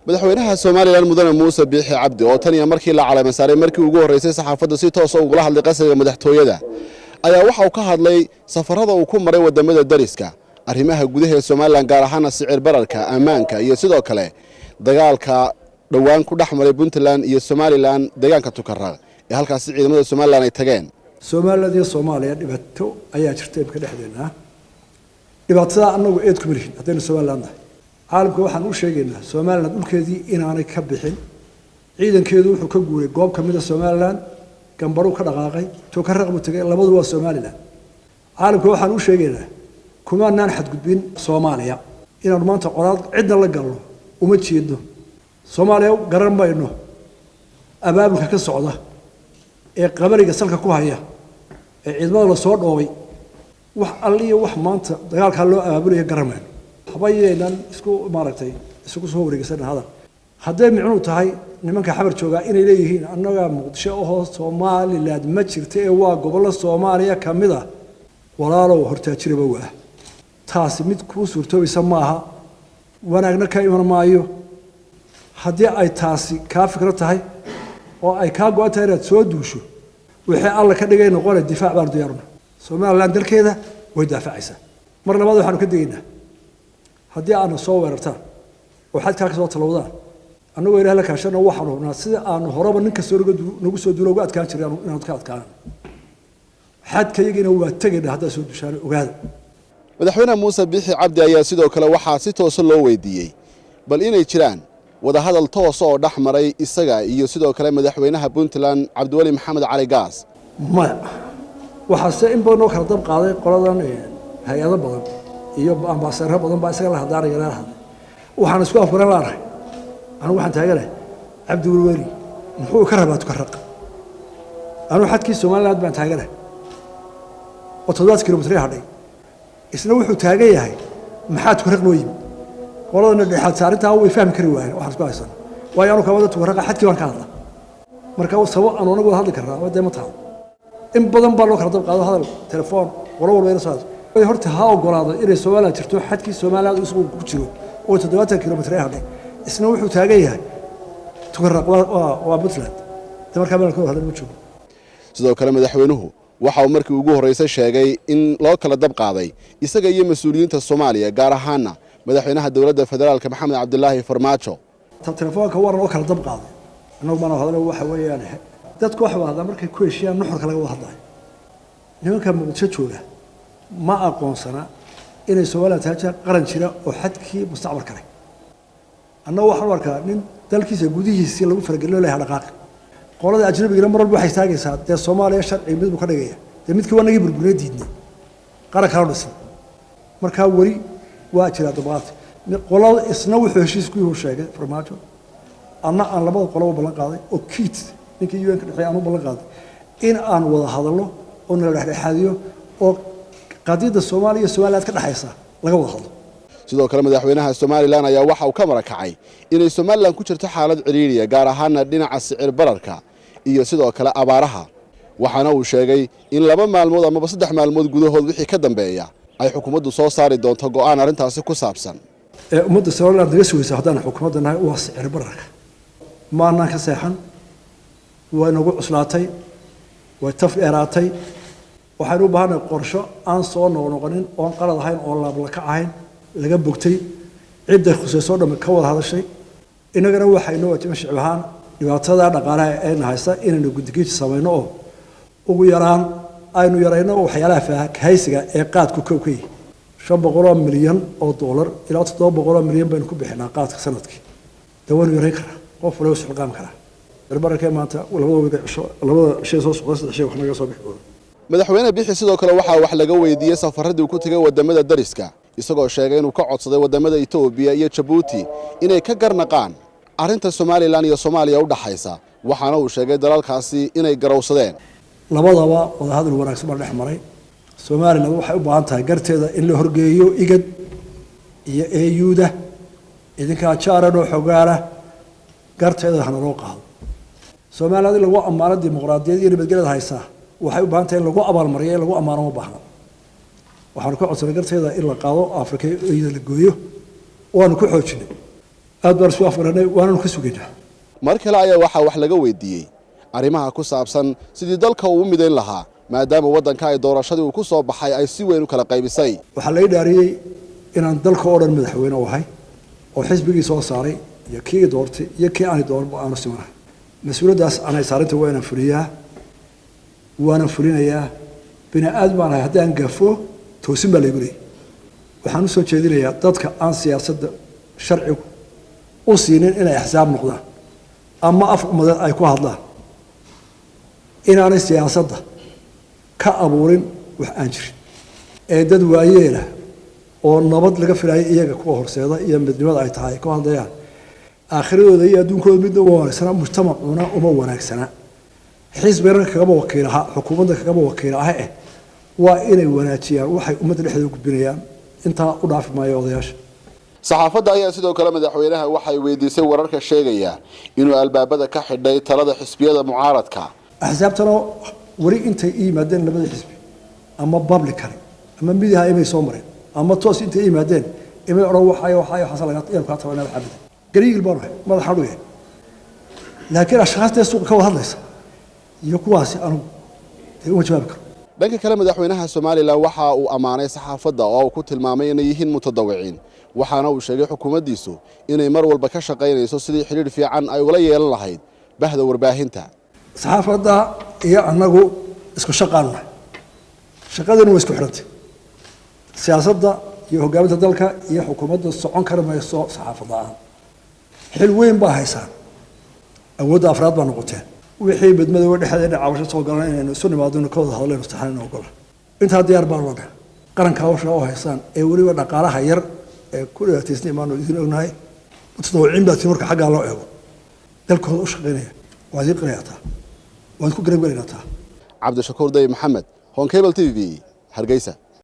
madaxweynaha Soomaaliland mudane Muuse Biixi Cabdi oo tan iyo markii la calaamay saaray markii ugu horeysay saxaafadda si toos ah uga hadlay qasriga madaxtooyada ayaa waxa uu ka hadlay safarada uu ku maray wadamada dariska arrimaha gudaha ee Soomaaliland gaar ahaan sicir bararka amaanka iyo sidoo kale dagaalka dhawaan ku dhaxmaray Puntland iyo Somaliland deegaanka Tukarraq ee halkaas ciidamada Somaliland ay tageen Soomaaliland iyo Soomaaliya dhibaato ayaa jirtay ka dhexdeena dhibaatada anagu eed ku mirihin hadaynu Somaliland caalamka waxaan u sheegaynaa Somaliland dhulkeedii inaanay ka bixin ciidankeedu wuxuu ka guuray goob kamid ah Somaliland gambaru ka dhaqaaqay Tukarraq buu tagay labadu waa Somaliland caalamka waxaan u sheegaynaa kuma naan xadgudbin Soomaaliya inaan maanta qoraad cidna la galno uma jeedo Soomaaliya garan bayno abaabulka ka socda ee qabariga salka ku haya ee ciidamada la soo dhoobay wax alliyo wax maanta dagaalka loo abaabulay garameen habayeenan isku maaragtay isku soo wareegsan hada haday micnu tahay nimanka xabar jooga inay leeyihiin annaga Muqdisho oo Soomaaliland ma jirto ee waa gobol Soomaaliya kamid ah walaalow hortaajiraba waa taasi mid ku suurtoobaysa maaha wanaagna ka iman maayo hadii ay taasi ka fikra tahay oo ay ka go'aatay inaad soo duusho wixii alla ka dhigay noqonay difaac baan diyaarna Soomaaliland dalkeeda way daafacaysaa mar labaad waxaanu ka digaynaa haddii aanu soo weerartaan oo xadka ka soo talowdaan anagoo ilaahay la kaashano waxaanu hubnaa sida aanu horeba ninka soo nagu soo duulo uga adkaan jireen inaanu ka adkaan xadkayagina waa tagaynaa hadda soo dushaan ogaada madaxweynaha Muuse Biixi Cabdi ayaa sidoo kale waxaa si toos ah loo weydiiyay bal inay jiraan wada hadal toos oo dhaxmaray isaga iyo sidoo kale madaxweynaha Puntland Cabdiwali Maxamed Cali Gaas ma waxa in badan oo kala dab qaaday qoladan hay'ado badan iyo ambassador badan baa isaga la hadlaanayaan waxaan isku afgaran laanahay anigu waxaan taaganahay Cabdiwali muxuu ka rabaa Tukarraq anigu xadkii Soomaaliland baan taaganahay oo 7 kilomitir hadhay isna wuxuu taagan yahay maxaa Tukarraq loo yimi qoladana dhexaad saarintaa way fahmi kari waayeen waxaan isku haysan waayo anu ka wada Tukarraq xadkii waan ka hadlaa marka sabab aan anagu hadli karnaa waday ma tahay in badan baa loo kala dab qaado hadal telefoon walba ila soo way horta ha ogolaado inay Soomaaliland jirto xadkii Soomaaliland isugu ku jiro oo 7 kilomitir hadhay isna wuxuu taagan yahay Tukarraq waa Puntland marka baan ku hadal ma joogo sidoo kale madaxweynuhu waxa uu markii ugu horeysay sheegay in loo kala dab qaaday isaga iyo mas'uuliyiinta Soomaaliya gaar ahaan madaxweynaha dawladda federaalka Maxamed Cabdullaahi Farmaajo telefoonka war loo kala dab qaaday anagu ma hadal waxa weeyaan dadku wax wada markay ku heshiiyaan nuxurka laga wada hadlayo nimanka Muqdisho jooga ma aqoonsana inay Soomaaliland tahay qaran jira oo xadkii mustaqbal kale annagu waxaan arkaa nin dalkiisa gudihiisa lagu fargalo leeyahay dhaqaaq qolada ajnabiga mar walba waxay taagaysaa de Soomaaliya sharci mid ka dhigaya de midkii wanagi burburay diidnay qaran kale dhisan marka wari waa jira dabaad qolada isna wuxuu heshiisku u sheegay Farmaajo anna aan labada qolob balan qaaday oo kiit ninkii UN ka dhixay aanu balan qaaday in aan wada hadalno oo nala dhexdhexaadiyo oo qadiyada Soomaaliya Soomaaliland ka dhaxaysa laga wada hadlo sidoo kale madaxweynaha Soomaaliland ayaa waxa uu ka marakacay inay Soomaaliland ku jirto xaalad ciriiriya gaar ahaan dhinaca sicir bararka iyo sidoo kale abaaraha waxaana uu sheegay in 2 maalmood ama 3 maalmood gudahood wixii ka dambeeya ay xukuumaddu soo saari doonto go'aan arintaasi ku saabsan ummadda Soomaaliland laga sugaysa hadaan xukuumadana waa sicir bararka maana ka seexan waa nagu cuslaatay way taf dheeraatay waxaan u baahanahay qorsho aan soo noqonin oo qalad ahayn oo laab ka ahayn laga bogtay cidda khusayso dham ka wada hadashay inagana waxaynu wajin shicbahan dhibaatada dhaqaalaha ee haysta inaynu guddigiis sameeyno oo ugu yaraan aynu yarayno waxyaalaha faahaysiga ee qaadku koobkay 500 milyan oo dollar ilaa 700 milyan baynu ku bixinaa qaadka sanadkii dawaan yaray kara qof waliba soo qaam kara barbarka maanta labada shay soo socda shay wax naga soo bixi madaxweyne Biixi sidoo kale waxa wax laga weydiiyay safaradii ku tagay wadamada dariska isagoo sheegay inuu ka codsaday wadamada Itoobiya iyo Djibouti inay ka garnaqaan arinta Soomaaliland iyo Soomaaliya u dhaxaysa waxaana uu sheegay dalalkaasi inay garowsadeen labadaba wada hadal wanaagsan baa dhex maray Soomaaliland waxay u baahan tahay garteeda in la horgeeyo igad iyo AU-da idinka jaaran oo xogaara garteeda hana loo qaado Soomaaliland lagu amaano dimuqraadiyad iyo nabadgelyo haysa waxay u baahan tahay in lagu abaalmariyo lagu amaano ma baahna waxaan ku codsanay garteeda in la qaado Afrika iyo la gooyo waan ku xoojinay aad baan isku afgaranay waananu ka sugaynaa. mar kale ayaa waxaa wax laga weydiiyey arrimaha ku saabsan sidii dalka uu u midayn lahaa maadaama waddanka ay doorashadii uu ku soo baxay ay si weyn u kala qaybisay. waxaa laga dhaariyey inaan dalka oo dhan madaxweyne u ahay oo xisbigii soo saaray iyo kii doortay iyo kii aan doorba aanu simanahay mas-uuliyaddaas anay saarinta waa inaan fuliyaa waana fulinayaa bini aadam baan ahay haddii aan gaafo toosin baa laygu leeyay waxaan u soo jeedinayaa dadka aan siyaasadda sharcigu u siinin inay axsaab noqdaan ama af ummadeed ay ku hadlaan inaanay siyaasadda ka abuurin wax aan jirin ee dad waayeela oo nabad laga filayo iyaga kuwa horseeda iyo midnimada ay tahay ku hadlayaan aakhiradooda iyo adduunkooda midna uma wanaagsana mujtamacuna uma wanaagsana xisbigana kagama wakiilaha xukuumadda kagama wakiilaha waa inay wanaajiyaan waxay ummadda dhexdeeda gudbinayaan intaa u dhaafi maayo odayaasha. saxaafadda ayaa sidoo kale madaxweynaha waxay weydiisay wararka sheegaya inuu albaabada ka xidhay talada xisbiyada mucaaradka. axsaabtana weli intay yimaadeen labada xisbi ama publicly ama midiha imay soo mareen ama toos intay yimaadeen imay oran waxay xasan laga yar ka tabanaa xabad gariigil baan madaxa dhuye laakiin ashxaasta suuqa ka hadlaysa iyo kuwaasi aanu uma jawaabi karo. dhanka kale madaxweynaha Soomaaliland waxa uu amaanay saxaafadda oo uu ku tilmaamay inay yihiin mutadawiciin waxaana uu sheegay xukuumaddiisu inay mar walba ka shaqaynayso sidii xiriir fiican ay ula yeelan lahayd bahda warbaahinta. saxaafadda iyo annagu isku shaqaana shaqadana way isku xirantay siyaasadda iyo hogaaminta dalka iyo xukuumadda socon kara mayso saxaafadda xil weyn baa haysaan awoodda afraad baa noqoteen wixii badmadooda dhexdeeda cabasho soo galan inaynu isu nimaadno ka wada hadlayno saxaanina ogola intaa diyaar baan loo dhahay qaranka hawsha oo haysaan ee weliba dhaqaalaha yar ee ku dhibaataysnay imaanu idin ognahay mutadawiciin baa marka xaggaa loo eego dalkooda u shaqaynaya waad ii qirayataa waad ku garab garaynataa. cabdishakuur day maxamed Hon Cable TV Hargeysa.